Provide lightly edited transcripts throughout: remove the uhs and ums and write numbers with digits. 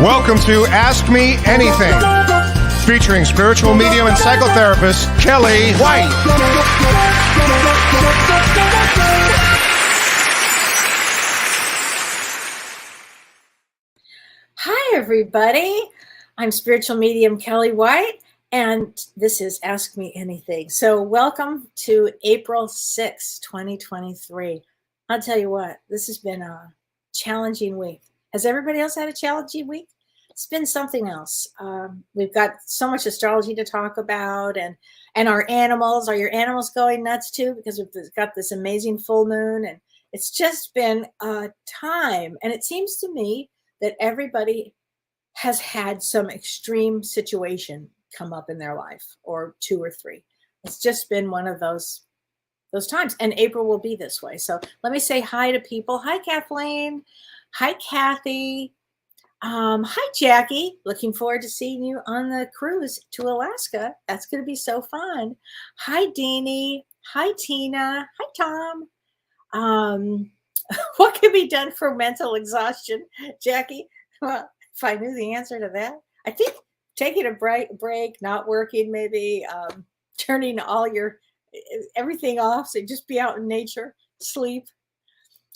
Welcome to Ask Me Anything, featuring spiritual medium and psychotherapist Kellee White. Hi, everybody. I'm spiritual medium Kellee White, and this is Ask Me Anything. So welcome to April 6, 2023. I'll tell you what, this has been a challenging week. Has everybody else had a challenging week? It's been something else. We've got so much astrology to talk about, and our animals. Are your animals going nuts too? Because we've got this amazing full moon, and it's just been a time. And it seems to me that everybody has had some extreme situation come up in their life, or two or three. It's just been one of those times, and April will be this way. So let me say hi to people. Hi, Kathleen. Hi, Kathy. Hi, Jackie. Looking forward to seeing you on the cruise to Alaska. That's going to be so fun. Hi, Deanie. Hi, Tina. Hi, Tom. What can be done for mental exhaustion, Jackie? Well, if I knew the answer to that, I think taking a break, not working, maybe turning everything off, so just be out in nature, sleep.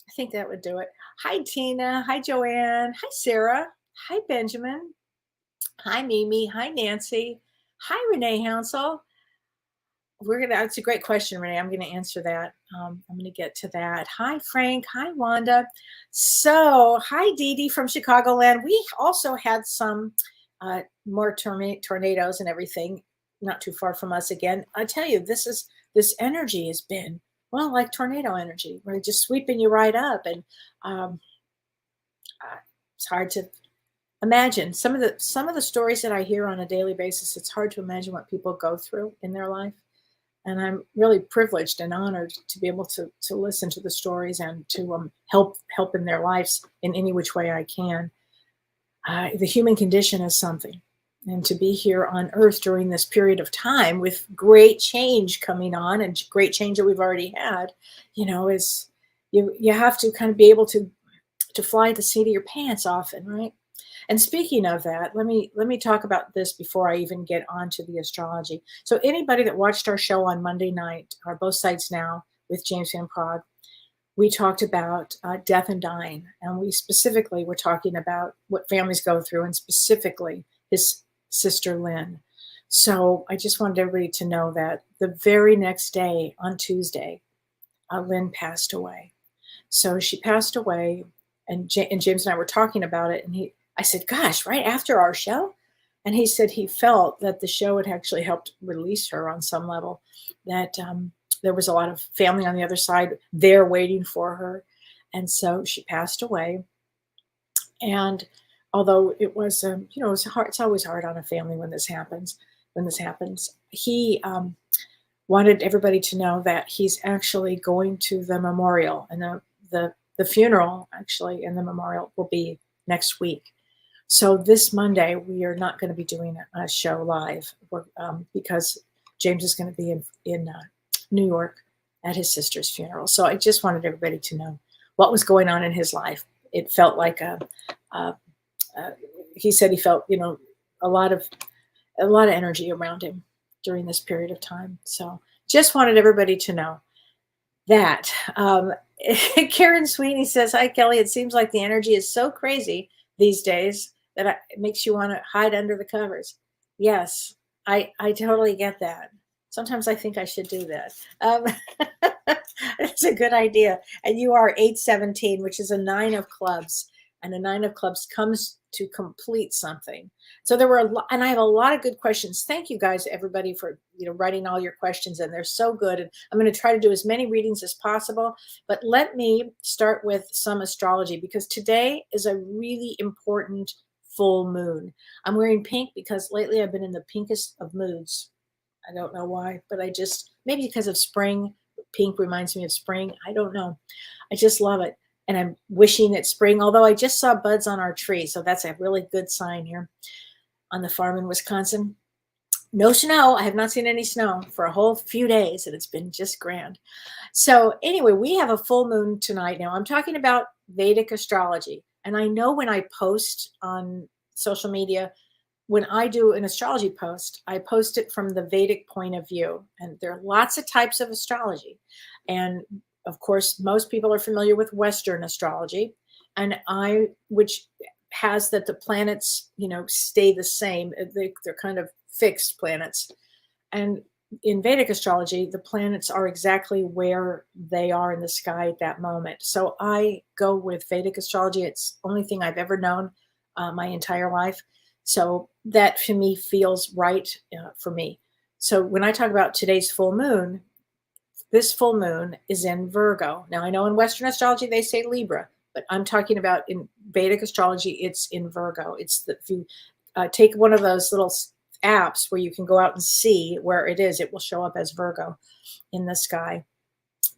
I think that would do it. Hi, Tina. Hi, Joanne. Hi, Sarah. Hi, Benjamin. Hi, Mimi. Hi, Nancy. Hi, Renee Hansel. It's a great question, Renee. I'm going to answer that. I'm going to get to that. Hi, Frank. Hi, Wanda. So, hi, Dee Dee from Chicagoland. We also had some more tornadoes and everything not too far from us again. I tell you, this energy has been, well, like tornado energy, where just sweeping you right up. And it's hard to imagine some of the stories that I hear on a daily basis. It's hard to imagine what people go through in their life. And I'm really privileged and honored to be able to listen to the stories and to help in their lives in any which way I can. The human condition is something. And to be here on Earth during this period of time with great change coming on, and great change that we've already had, is you have to kind of be able to fly the seat of your pants often, right? And speaking of that, let me talk about this before I even get onto the astrology. So anybody that watched our show on Monday night, or Both Sides Now with James Van Praagh, we talked about death and dying. And we specifically were talking about what families go through, and specifically his sister, Lynn. So I just wanted everybody to know that the very next day, on Tuesday, Lynn passed away. So she passed away, and James and I were talking about it, and I said, gosh, right after our show? And he said he felt that the show had actually helped release her on some level, that there was a lot of family on the other side there waiting for her. And so she passed away. And although it was, it's hard, it's always hard on a family when this happens. He wanted everybody to know that he's actually going to the memorial, and the funeral actually and the memorial will be next week. So this Monday, we are not going to be doing a show live because James is going to be in New York at his sister's funeral. So I just wanted everybody to know what was going on in his life. It felt like he said he felt, a lot of energy around him during this period of time. So just wanted everybody to know that. Karen Sweeney says, hi, Kellee. It seems like the energy is so crazy these days that it makes you want to hide under the covers. Yes, I totally get that. Sometimes I think I should do that. It's a good idea. And you are 817, which is a 9 of clubs. And a 9 of clubs comes to complete something. So there were a lot, and I have a lot of good questions. Thank you guys, everybody, for writing all your questions, and they're so good. And I'm going to try to do as many readings as possible. But let me start with some astrology, because today is a really important full moon. I'm wearing pink because lately I've been in the pinkest of moods. I don't know why, but maybe because of spring. Pink reminds me of spring. I don't know. I just love it. And I'm wishing it's spring, although I just saw buds on our tree. So that's a really good sign here on the farm in Wisconsin. No snow. I have not seen any snow for a whole few days, and it's been just grand. So anyway, we have a full moon tonight. Now I'm talking about Vedic astrology. And I know when I post on social media, when I do an astrology post, I post it from the Vedic point of view. And there are lots of types of astrology. And of course, most people are familiar with Western astrology, and which has that the planets, stay the same. They're kind of fixed planets. And in Vedic astrology, the planets are exactly where they are in the sky at that moment. So I go with Vedic astrology. It's the only thing I've ever known my entire life. So that to me feels right for me. So when I talk about today's full moon, this full moon is in Virgo. Now I know in Western astrology they say Libra, but I'm talking about in Vedic astrology, it's in Virgo. If you take one of those little apps where you can go out and see where it is, it will show up as Virgo in the sky.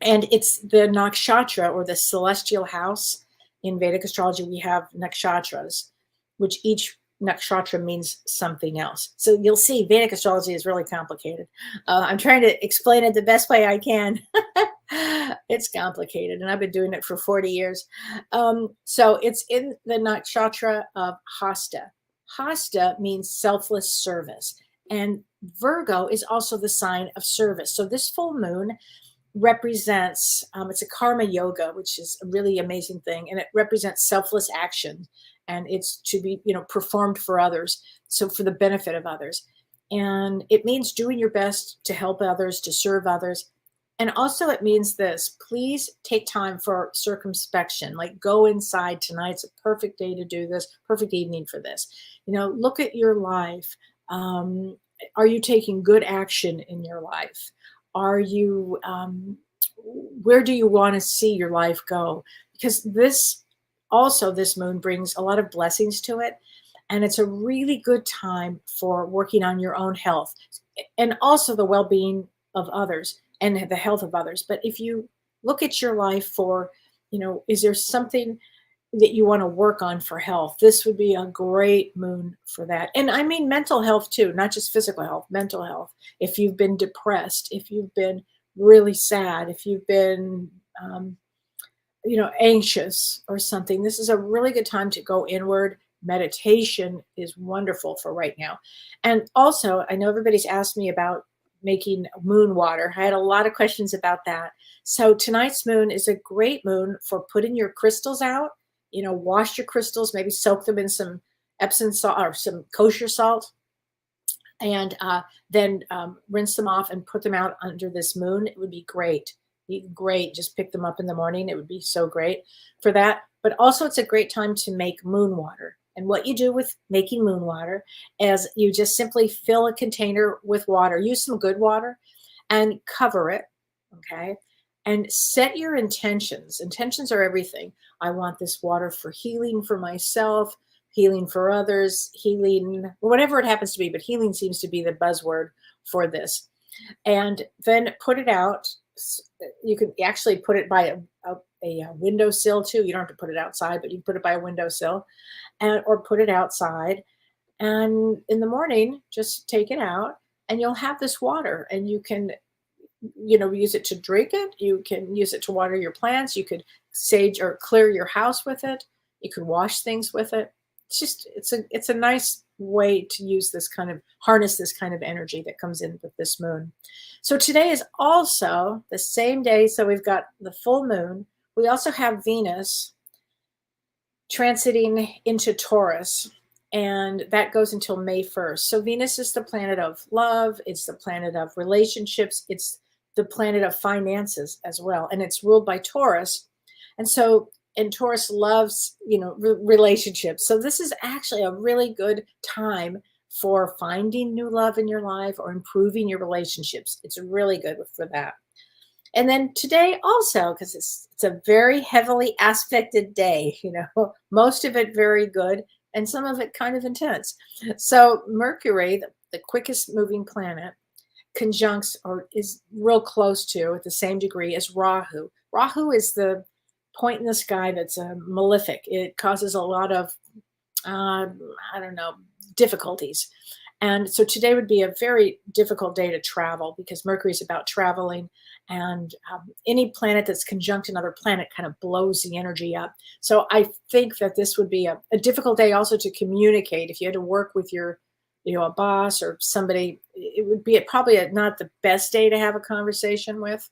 And it's the nakshatra, or the celestial house. In Vedic astrology, we have nakshatras, which each nakshatra means something else. So you'll see Vedic astrology is really complicated. I'm trying to explain it the best way I can. It's complicated, and I've been doing it for 40 years. So it's in the nakshatra of Hasta. Hasta means selfless service. And Virgo is also the sign of service. So this full moon represents, it's a karma yoga, which is a really amazing thing. And it represents selfless action. And it's to be, performed for others. So for the benefit of others. And it means doing your best to help others, to serve others. And also it means this: please take time for circumspection. Like, go inside tonight. It's a perfect day to do this, perfect evening for this. Look at your life. Are you taking good action in your life? Are you, where do you want to see your life go? Because this moon brings a lot of blessings to it. And it's a really good time for working on your own health and also the well-being of others and the health of others. But if you look at your life for, is there something that you want to work on for health? This would be a great moon for that. And I mean mental health too, not just physical health, mental health. If you've been depressed, if you've been really sad, if you've been, anxious or something, this is a really good time to go inward. Meditation is wonderful for right now. And also, I know everybody's asked me about making moon water. I had a lot of questions about that. So tonight's moon is a great moon for putting your crystals out. Wash your crystals, maybe soak them in some Epsom salt or some kosher salt, and then rinse them off and put them out under this moon. It would be great. Great. Just pick them up in the morning. It would be so great for that. But also it's a great time to make moon water. And what you do with making moon water is you just simply fill a container with water. Use some good water and cover it. Okay. And set your intentions. Intentions are everything. I want this water for healing for myself, healing for others, healing, whatever it happens to be. But healing seems to be the buzzword for this. And then put it out. You can actually put it by a windowsill too. You don't have to put it outside, but you can put it by a windowsill or put it outside. And in the morning, just take it out and you'll have this water, and you can, use it to drink it. You can use it to water your plants. You could sage or clear your house with it. You could wash things with it. It's a nice way to use harness this kind of energy that comes in with this moon. So today is also the same day. So we've got the full moon. We also have Venus transiting into Taurus, and that goes until May 1st. So Venus is the planet of love. It's the planet of relationships. It's the planet of finances as well. And it's ruled by Taurus. And Taurus loves, relationships. So this is actually a really good time for finding new love in your life or improving your relationships. It's really good for that. And then today also, because it's a very heavily aspected day, most of it very good and some of it kind of intense. So Mercury, the quickest moving planet, conjuncts or is real close to at the same degree as Rahu. Rahu is the point in the sky that's malefic. It causes a lot of, difficulties. And so today would be a very difficult day to travel because Mercury is about traveling, and any planet that's conjunct another planet kind of blows the energy up. So I think that this would be a difficult day also to communicate. If you had to work with your, a boss or somebody, it would be probably not the best day to have a conversation with.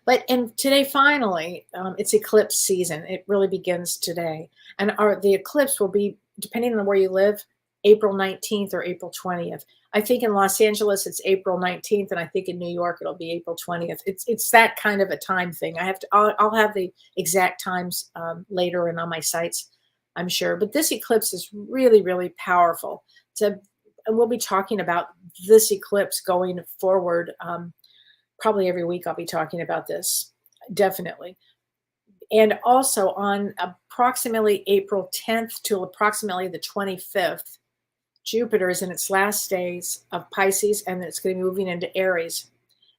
But and today, finally, it's eclipse season. It really begins today, and the eclipse will be, depending on where you live, April 19th or April 20th. I think in Los Angeles it's April 19th, and I think in New York it'll be April 20th. It's that kind of a time thing. I'll have the exact times later and on my sites, I'm sure. But this eclipse is really, really powerful. And we'll be talking about this eclipse going forward. Probably every week I'll be talking about this, definitely. And also on approximately April 10th to approximately the 25th, Jupiter is in its last days of Pisces, and it's going to be moving into Aries.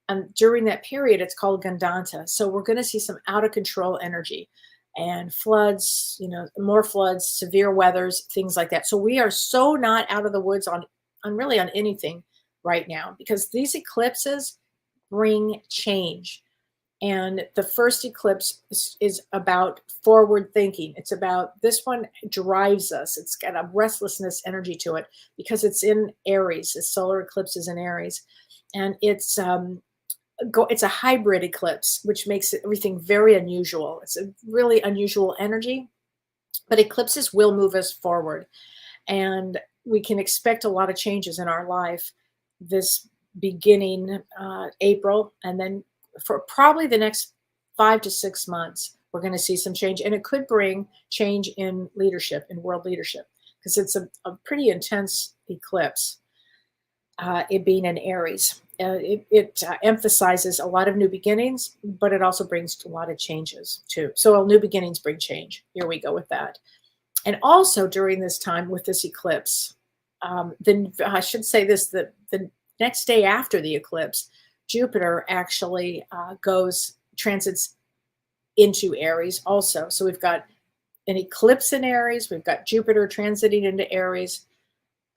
And during that period, it's called Gandanta. So we're going to see some out of control energy and floods, more floods, severe weathers, things like that. So we are so not out of the woods on really on anything right now, because these eclipses bring change. And the first eclipse is about forward thinking. It's about, this one drives us. It's got a restlessness energy to it because it's in Aries. The solar eclipse is in Aries. And it's a hybrid eclipse, which makes everything very unusual. It's a really unusual energy, but eclipses will move us forward. And we can expect a lot of changes in our life this beginning April, and then for probably the next 5 to 6 months, we're going to see some change. And it could bring change in leadership, in world leadership, because it's a pretty intense eclipse, it being in Aries. It emphasizes a lot of new beginnings, but it also brings a lot of changes too. So new beginnings bring change. Here we go with that. And also during this time with this eclipse, then I should say this, the next day after the eclipse, Jupiter actually transits into Aries also. So we've got an eclipse in Aries, we've got Jupiter transiting into Aries,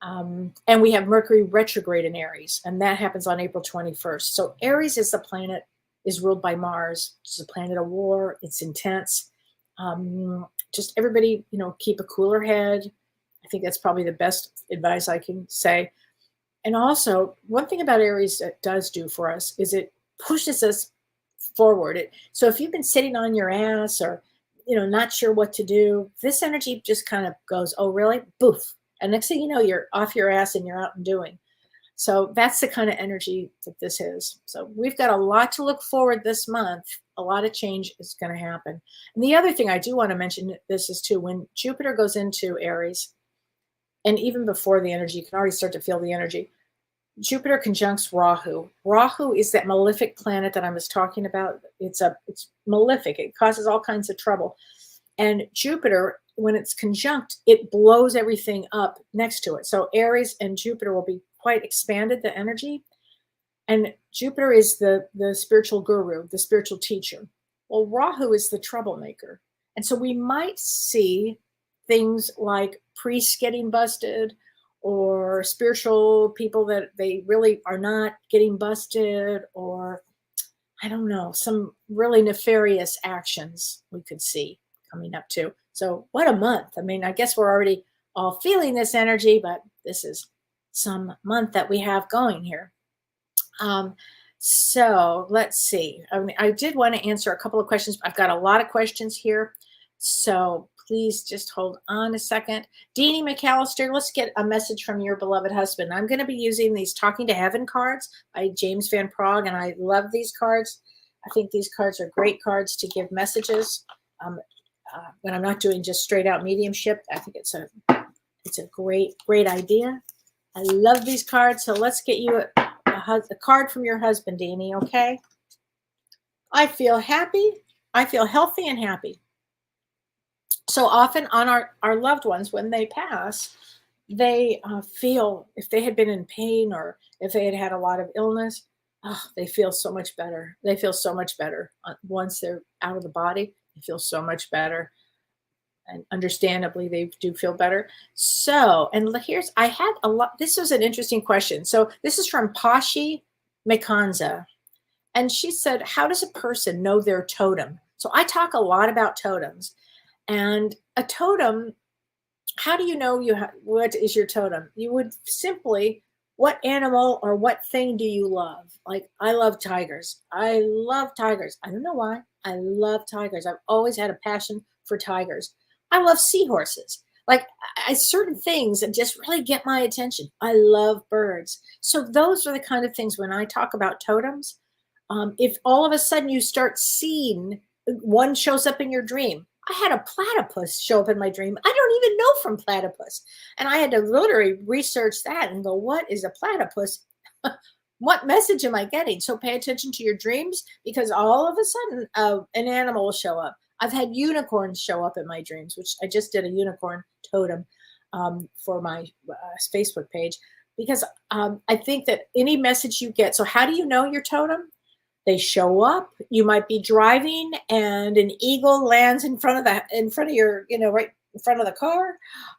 and we have Mercury retrograde in Aries, and that happens on April 21st. So Aries is is ruled by Mars. It's a planet of war. It's intense. Just everybody, keep a cooler head. I think that's probably the best advice I can say. And also, one thing about Aries that does do for us is it pushes us forward. So if you've been sitting on your ass or, not sure what to do, this energy just kind of goes, oh, really? Boof. And next thing you know, you're off your ass and you're out and doing. So that's the kind of energy that this is. So we've got a lot to look forward this month. A lot of change is going to happen. And the other thing I do want to mention this is too, when Jupiter goes into Aries, and even before the energy, you can already start to feel the energy. Jupiter conjuncts Rahu. Rahu is that malefic planet that I was talking about. It's malefic. It causes all kinds of trouble. And Jupiter, when it's conjunct, it blows everything up next to it. So Aries and Jupiter will be quite expanded, the energy. And Jupiter is the spiritual guru, the spiritual teacher. Well, Rahu is the troublemaker. And so we might see things like priests getting busted, or spiritual people that they really are not getting busted, or I don't know, some really nefarious actions we could see coming up too. So what a month. I mean, I guess we're already all feeling this energy, but this is some month that we have going here. So let's see. I did want to answer a couple of questions. I've got a lot of questions here. So please just hold on a second. Deanie McAllister, let's get a message from your beloved husband. I'm going to be using these Talking to Heaven cards by James Van Praagh, and I love these cards. I think these cards are great cards to give messages. When I'm not doing just straight out mediumship, I think it's a great idea. I love these cards. So let's get you a card from your husband, Deanie, okay? I feel happy. I feel healthy and happy. So often on our loved ones, when they pass, they feel, if they had been in pain or if they had had a lot of illness, they feel so much better. They feel so much better. Once they're out of the body, they feel so much better. and understandably, they do feel better. So, and I had a lot, this was an interesting question. So this is from Pashi Mekanza. And she said, how does a person know their totem? So I talk a lot about totems. And a totem, how do you know what is your totem? You would simply, what animal or what thing do you love? Like, I love tigers. I love tigers. I don't know why. I love tigers. I've always had a passion for tigers. I love seahorses. Like, certain things that just really get my attention. I love birds. So those are the kind of things when I talk about totems. If all of a sudden you start seeing one shows up in your dream, I had a platypus show up in my dream. I don't even know from platypus. And I had to literally research that and go, what is a platypus? What message am I getting? So pay attention to your dreams, because all of a sudden an animal will show up. I've had unicorns show up in my dreams, which I just did a unicorn totem for my Facebook page, because I think that any message you get. So how do you know your totem? They show up. You might be driving and an eagle lands in front of your, right in front of the car.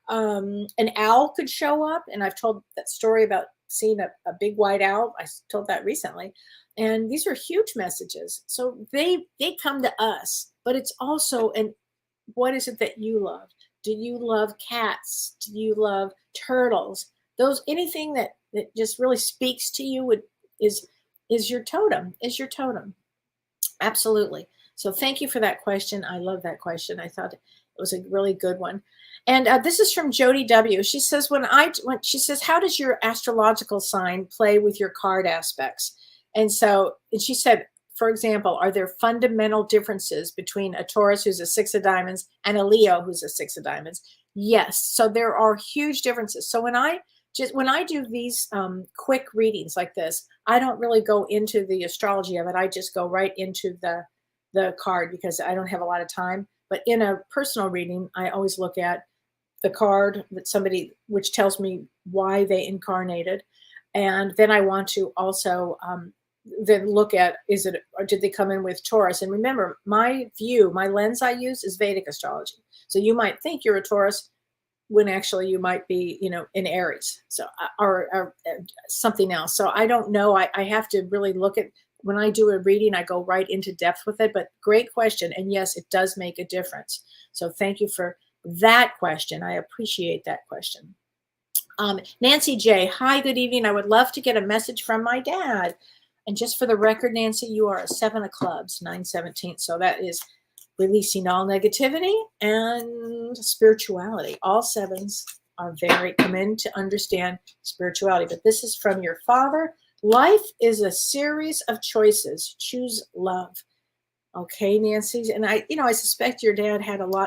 An owl could show up. And I've told that story about seeing a big white owl. I told that recently. And these are huge messages. So they come to us, but it's also, and what is it that you love? Do you love cats? Do you love turtles? Anything that just really speaks to you is your totem, Absolutely. So thank you for that question. I love that question. I thought it was a really good one. And this is from Jody W. She says, how does your astrological sign play with your card aspects? And she said, for example, are there fundamental differences between a Taurus who's a 6 of diamonds and a Leo who's a 6 of diamonds? Yes. So there are huge differences. So when I do these quick readings like this, I don't really go into the astrology of it. I just go right into the card because I don't have a lot of time. But in a personal reading, I always look at the card which tells me why they incarnated. And then I want to also then look at, or did they come in with Taurus? And remember, my lens I use is Vedic astrology. So you might think you're a Taurus when actually you might be, in Aries, so or something else. So I don't know. I have to really look at, when I do a reading, I go right into depth with it. But great question, and yes, it does make a difference. So thank you for that question. I appreciate that question. Nancy J. Hi, good evening. I would love to get a message from my dad. And just for the record, Nancy, you are a 7 of clubs, 9/17. So that is releasing all negativity and spirituality. All 7s are come in to understand spirituality. But this is from your father. Life is a series of choices. Choose love. Okay, Nancy. And I suspect your dad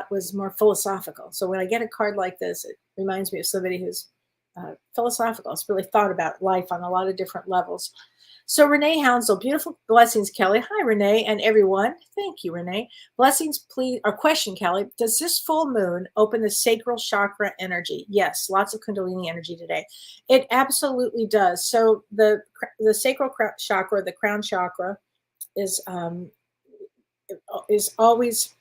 was more philosophical. So when I get a card like this, it reminds me of somebody who's philosophical. It's really thought about life on a lot of different levels. So Renee Hounsel, beautiful blessings, Kellee. Hi, Renee, and everyone. Thank you, Renee. Blessings, please. Or question, Kellee. Does this full moon open the sacral chakra energy? Yes, lots of Kundalini energy today. It absolutely does. So the sacral chakra, the crown chakra, is always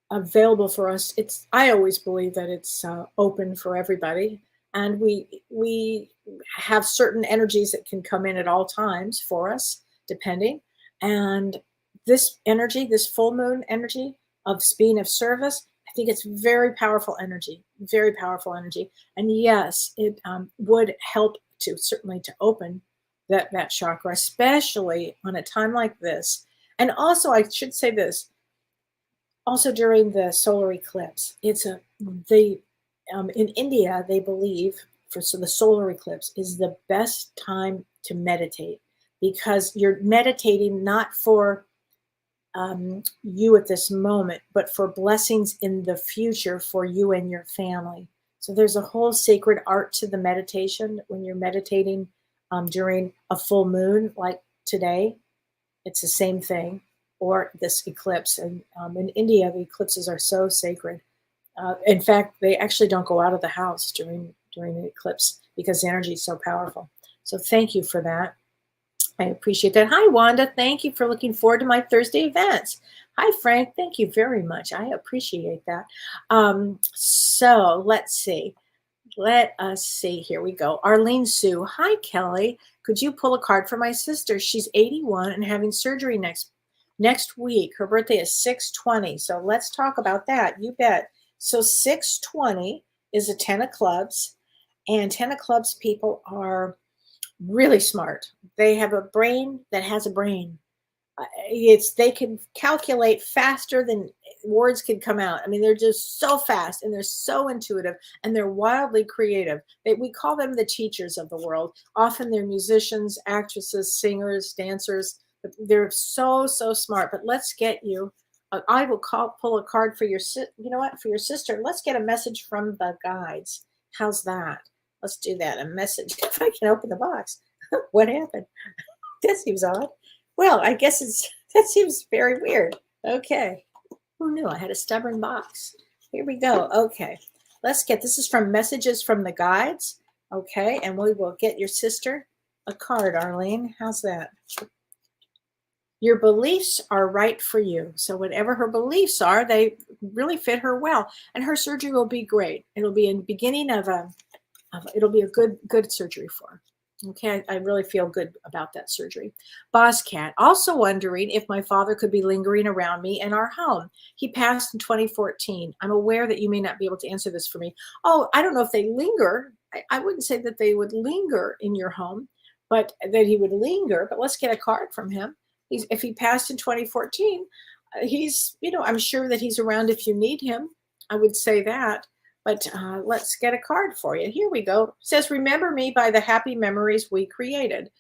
available for us. I always believe that it's open for everybody. And we have certain energies that can come in at all times for us, depending. And this energy, this full moon energy of being of service, I think it's very powerful energy, very powerful energy. And yes, it would help certainly to open that chakra, especially on a time like this. And also, I should say this, also during the solar eclipse, in India, they believe the solar eclipse is the best time to meditate, because you're meditating not for you at this moment, but for blessings in the future for you and your family. So there's a whole sacred art to the meditation when you're meditating during a full moon like today. It's the same thing, or this eclipse. And in India, the eclipses are so sacred. In fact, they actually don't go out of the house during the eclipse because the energy is so powerful. So thank you for that. I appreciate that. Hi, Wanda. Thank you for looking forward to my Thursday events. Hi, Frank. Thank you very much. I appreciate that. So let's see. Let us see. Here we go. Arlene Sue. Hi, Kellee. Could you pull a card for my sister? She's 81 and having surgery next week. Her birthday is 6/20. So let's talk about that. You bet. So 6/20 is a 10 of clubs, and 10 of clubs people are really smart. They have a brain that has a brain. They can calculate faster than words can come out. I mean, they're just so fast and they're so intuitive and they're wildly creative. We call them the teachers of the world. Often they're musicians, actresses, singers, dancers. They're so smart. But let's get you. I will pull a card for your. You know what? For your sister. Let's get a message from the guides. How's that? Let's do that. A message. If I can open the box. What happened? That seems odd. Well, I guess that seems very weird. Okay. Who knew I had a stubborn box? Here we go. Okay. This is from Messages from the Guides. Okay. And we will get your sister a card, Arlene. How's that? Your beliefs are right for you. So whatever her beliefs are, they really fit her well. And her surgery will be great. It'll be in the beginning it'll be a good surgery for her. Okay, I really feel good about that surgery. Boss Cat, also wondering if my father could be lingering around me in our home. He passed in 2014. I'm aware that you may not be able to answer this for me. Oh, I don't know if they linger. I wouldn't say that they would linger in your home, but that he would linger. But let's get a card from him. If he passed in 2014, I'm sure that he's around if you need him. I would say that. But let's get a card for you. Here we go. It says, remember me by the happy memories we created.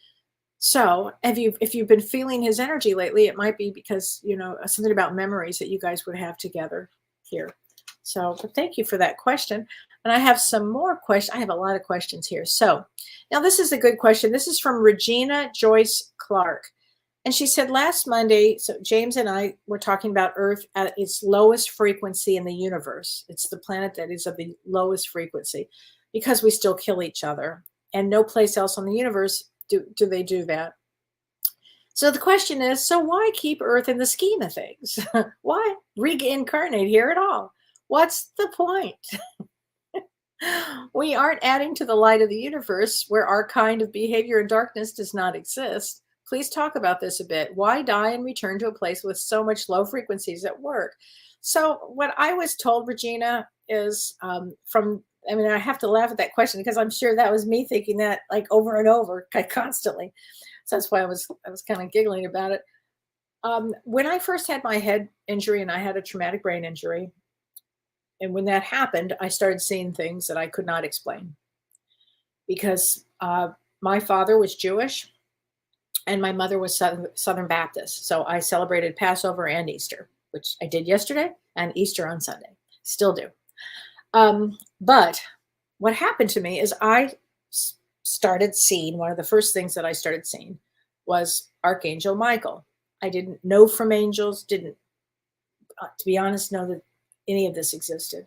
So if you've been feeling his energy lately, it might be because, something about memories that you guys would have together here. So but thank you for that question. And I have some more questions. I have a lot of questions here. So now this is a good question. This is from Regina Joyce Clark. And she said last Monday, so James and I were talking about Earth at its lowest frequency in the universe. It's the planet that is of the lowest frequency because we still kill each other. And no place else on the universe do they do that. So the question is, so why keep Earth in the scheme of things? Why reincarnate here at all? What's the point? We aren't adding to the light of the universe where our kind of behavior in darkness does not exist. Please talk about this a bit. Why die and return to a place with so much low frequencies at work? So what I was told, Regina, is I have to laugh at that question because I'm sure that was me thinking that like over and over constantly. So that's why I was kind of giggling about it. When I first had my head injury and I had a traumatic brain injury, and when that happened, I started seeing things that I could not explain because my father was Jewish. And my mother was Southern Baptist. So I celebrated Passover and Easter, which I did yesterday, and Easter on Sunday. Still do. But what happened to me is I started seeing, one of the first things that I started seeing was Archangel Michael. I didn't know from angels, didn't, to be honest, know that any of this existed.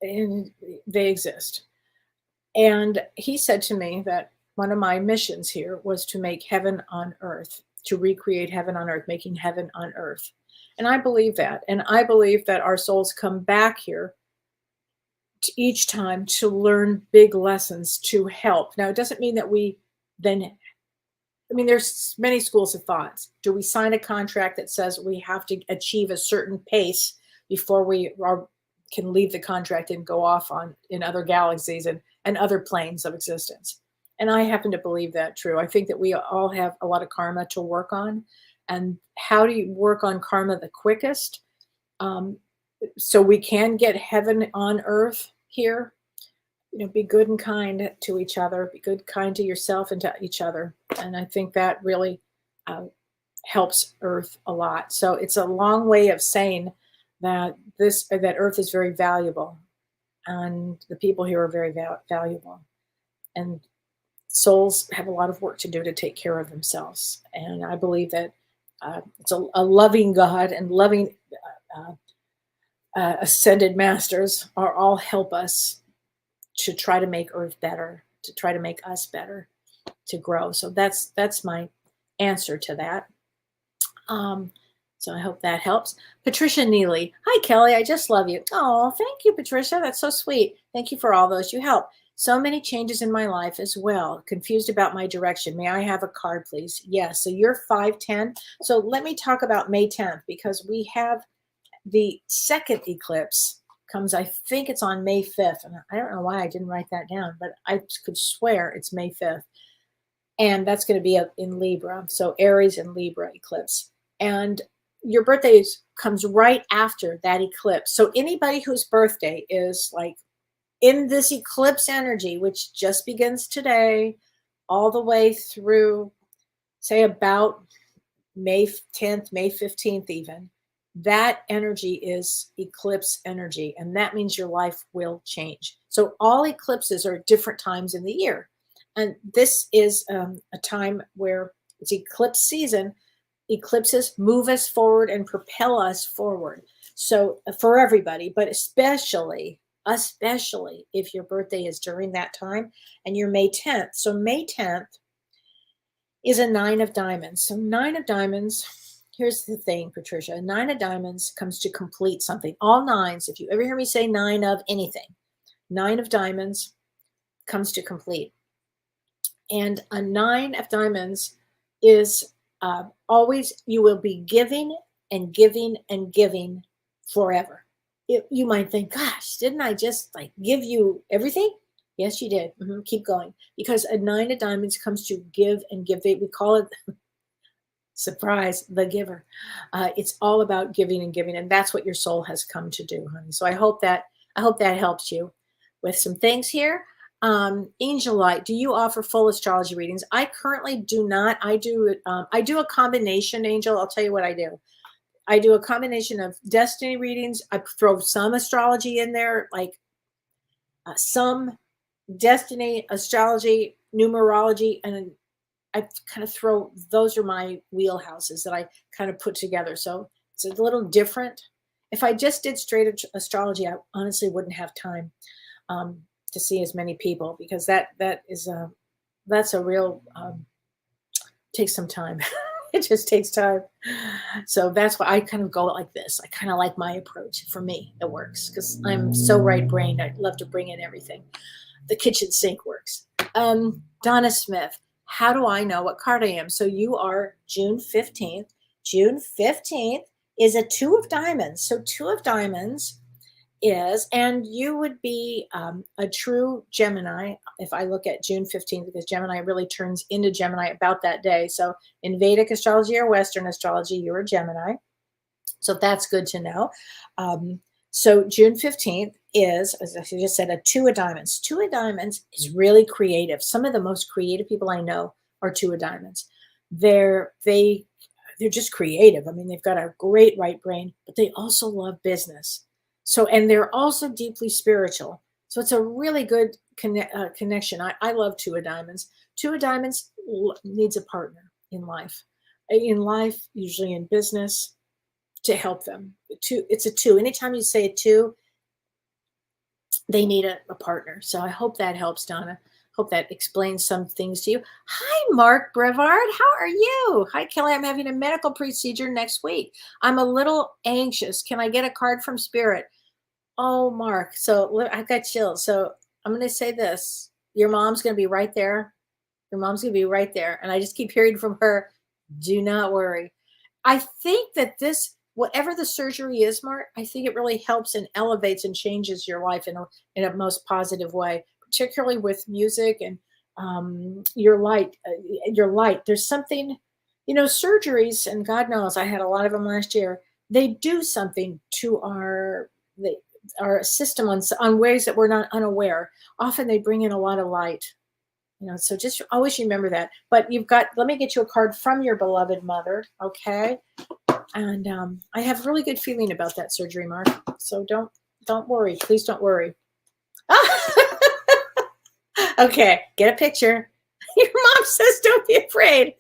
And they exist. And he said to me that one of my missions here was to make heaven on earth, to recreate heaven on earth, making heaven on earth. And I believe that. And I believe that our souls come back here each time to learn big lessons to help. Now, it doesn't mean that we then, there's many schools of thoughts. Do we sign a contract that says we have to achieve a certain pace before we can leave the contract and go off in other galaxies and other planes of existence? And I happen to believe that true. I think that we all have a lot of karma to work on. And how do you work on karma the quickest? So we can get heaven on earth here. Be good and kind to each other. Be good, kind to yourself and to each other. And I think that really helps Earth a lot. So it's a long way of saying that Earth is very valuable, and the people here are very valuable. And souls have a lot of work to do to take care of themselves. And I believe that it's a loving God and loving ascended masters are all help us to try to make Earth better, to try to make us better, to grow. So that's my answer to that. So I hope that helps. Patricia Neely. Hi, Kellee. I just love you. Oh, thank you, Patricia. That's so sweet. Thank you for all those you help. So many changes in my life as well. Confused about my direction. May I have a card, please? Yes. So you're 5'10". So let me talk about May 10th, because we have the second eclipse comes, I think it's on May 5th. And I don't know why I didn't write that down, but I could swear it's May 5th. And that's going to be in Libra. So Aries and Libra eclipse. And your birthday comes right after that eclipse. So anybody whose birthday is like in this eclipse energy, which just begins today, all the way through, say, about May 10th, May 15th even, that energy is eclipse energy. And that means your life will change. So all eclipses are at different times in the year. And this is a time where it's eclipse season. Eclipses move us forward and propel us forward. So for everybody, but especially if your birthday is during that time and you're May 10th. So May 10th is a 9 of diamonds. So 9 of diamonds, here's the thing, Patricia, a 9 of diamonds comes to complete something. All nines, if you ever hear me say 9 of anything, 9 of diamonds comes to complete. And a 9 of diamonds is always, you will be giving and giving and giving forever. You might think, gosh, didn't I just like give you everything? Yes, you did. Keep going. Because a 9 of diamonds comes to give and give. We call it, surprise, the giver. It's all about giving and giving. And that's what your soul has come to do, honey. So I hope that helps you with some things here. Angel Light, do you offer full astrology readings? I currently do not. I do a combination, Angel. I'll tell you what I do. I do a combination of destiny readings. I throw some astrology in there, like some destiny, astrology, numerology, and I kind of throw, those are my wheelhouses that I kind of put together. So it's a little different. If I just did straight astrology, I honestly wouldn't have time to see as many people, because that's a real takes some time. It just takes time. So that's why I kind of go like this. I kind of like my approach. For me, it works because I'm so right-brained. I love to bring in everything. The kitchen sink works. Donna Smith, how do I know what card I am? So you are June 15th. June 15th is a 2 of diamonds. So 2 of diamonds is, and you would be a true Gemini if I look at June 15th, because Gemini really turns into Gemini about that day. So in Vedic astrology or Western astrology, you're a Gemini. So that's good to know. So June 15th is, as I just said, a 2 of diamonds. 2 of diamonds is really creative. Some of the most creative people I know are 2 of diamonds. They're just creative. I mean, they've got a great right brain, but they also love business. So, and they're also deeply spiritual. So it's a really good connection. I love 2 of diamonds. 2 of diamonds needs a partner in life. Usually in business, to help them. It's a 2. Anytime you say a 2, they need a partner. So I hope that helps, Donna. Hope that explains some things to you. Hi, Mark Brevard. How are you? Hi, Kellee. I'm having a medical procedure next week. I'm a little anxious. Can I get a card from Spirit? Oh, Mark. So I got chills. So I'm going to say this. Your mom's going to be right there. Your mom's going to be right there. And I just keep hearing from her, do not worry. I think that this, whatever the surgery is, Mark, I think it really helps and elevates and changes your life in a most positive way, particularly with music and your light. There's something, surgeries, and God knows I had a lot of them last year. They do something to our system on ways that we're not unaware. Often they bring in a lot of light. So just always remember that. But let me get you a card from your beloved mother, okay? And I have a really good feeling about that surgery, Mark. So don't worry. Please don't worry. Okay, get a picture. Your mom says don't be afraid.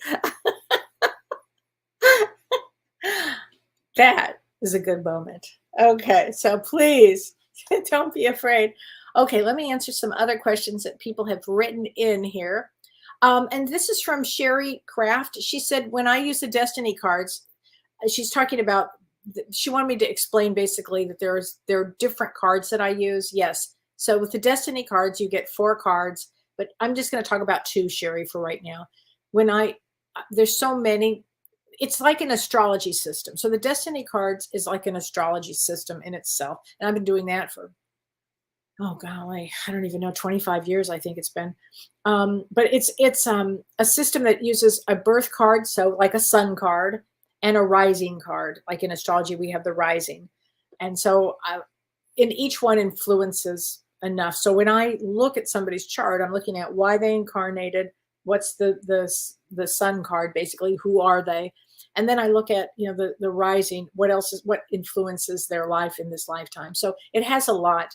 That is a good moment. Okay, so please don't be afraid. Okay, let me answer some other questions that people have written in here. And this is from Sherry Craft. She said, when I use the Destiny cards, she's talking about, she wanted me to explain basically that there are different cards that I use. Yes. So with the Destiny cards, you get 4 cards, but I'm just going to talk about 2, Sherry, for right now. There's so many, it's like an astrology system. So the Destiny cards is like an astrology system in itself. And I've been doing that for, oh golly, I don't even know, 25 years, I think it's been. But it's a system that uses a birth card, so like a sun card, and a rising card. Like in astrology, we have the rising. And so in each one influences enough. So when I look at somebody's chart, I'm looking at why they incarnated, what's the sun card, basically, who are they? And then I look at, the rising, what influences their life in this lifetime. So it has a lot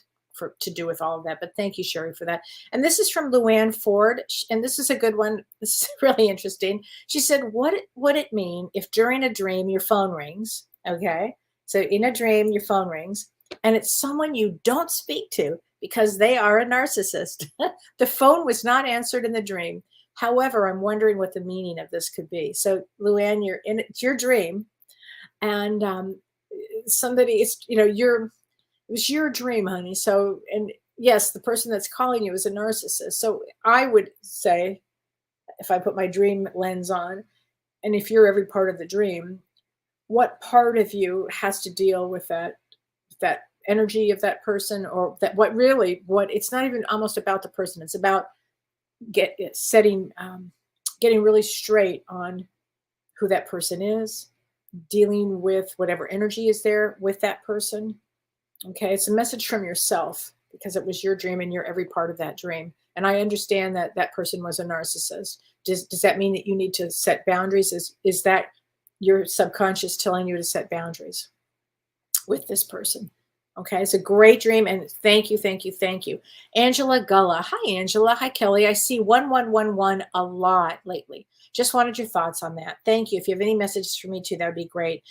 to do with all of that. But thank you, Sherry, for that. And this is from Luann Ford. And this is a good one. This is really interesting. She said, what would it mean if during a dream your phone rings? Okay. So in a dream, your phone rings and it's someone you don't speak to because they are a narcissist. The phone was not answered in the dream. However, I'm wondering what the meaning of this could be. So Luann, it's your dream, and somebody is, it was your dream, honey. So, and yes, the person that's calling you is a narcissist. So I would say, if I put my dream lens on, and if you're every part of the dream, what part of you has to deal with that energy of that person, or that what it's not even almost about the person. It's about getting really straight on who that person is, dealing with whatever energy is there with that person. Okay, it's a message from yourself because it was your dream and you're every part of that dream. And I understand that that person was a narcissist. Does that mean that you need to set boundaries? Is that your subconscious telling you to set boundaries with this person? Okay, it's a great dream, and thank you, thank you, thank you. Angela Gulla. Hi, Angela. Hi, Kelly. I see 1111 a lot lately. Just wanted your thoughts on that. Thank you. If you have any messages for me too, that would be great.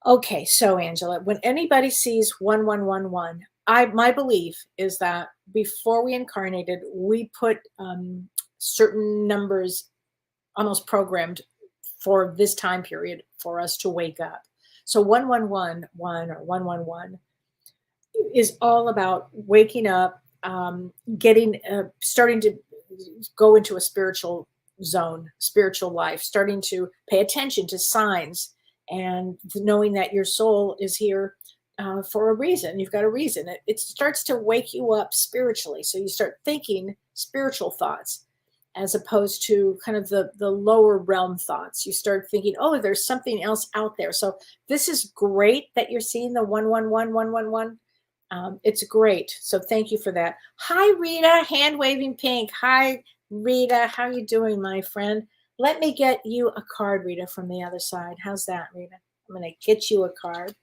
Okay, so Angela, when anybody sees 1111, my belief is that before we incarnated, we put certain numbers almost programmed for this time period for us to wake up. So 1111 or 111 is all about waking up, starting to go into a spiritual zone, spiritual life, starting to pay attention to signs, and knowing that your soul is here for a reason. You've got a reason. It starts to wake you up spiritually. So you start thinking spiritual thoughts as opposed to kind of the lower realm thoughts. You start thinking, oh, there's something else out there. So this is great that you're seeing the 111, 111. It's great. So thank you for that. Hi, Rita, hand waving pink. Hi, Rita. How you doing, my friend? Let me get you a card, Rita, from the other side. How's that, Rita? I'm going to get you a card.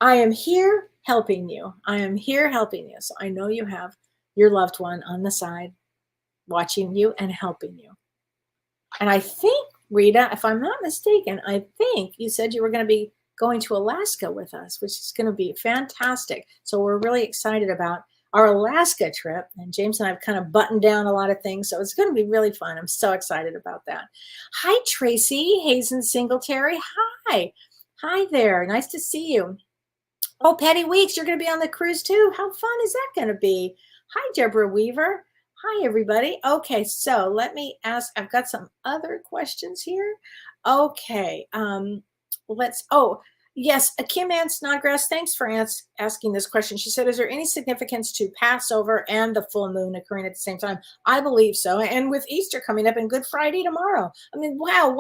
I am here helping you. I am here helping you. So I know you have your loved one on the side watching you and helping you. And I think, Rita, if I'm not mistaken, I think you said you were going to be going to Alaska with us, which is going to be fantastic. So we're really excited about our Alaska trip. And James and I have kind of buttoned down a lot of things. So it's going to be really fun. I'm so excited about that. Hi, Tracy Hazen Singletary. Hi. Hi there. Nice to see you. Oh, Patty Weeks, you're going to be on the cruise too. How fun is that going to be? Hi, Deborah Weaver. Hi, everybody. Okay, so let me ask. I've got some other questions here. Okay, yes, Kim Ann Snodgrass, thanks for asking this question. She said, is there any significance to Passover and the full moon occurring at the same time? I believe so. And with Easter coming up and Good Friday tomorrow. I mean, wow,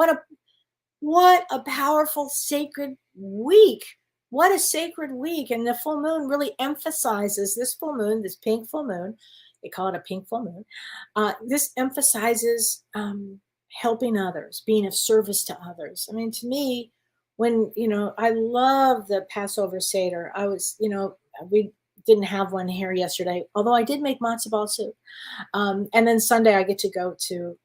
what a powerful sacred week. What a sacred week. And the full moon really emphasizes this full moon, this pink full moon. They call it a pink full moon. This emphasizes helping others, being of service to others. I mean, to me, when, I love the Passover Seder. We didn't have one here yesterday, although I did make matzo ball soup. And then Sunday I get to go to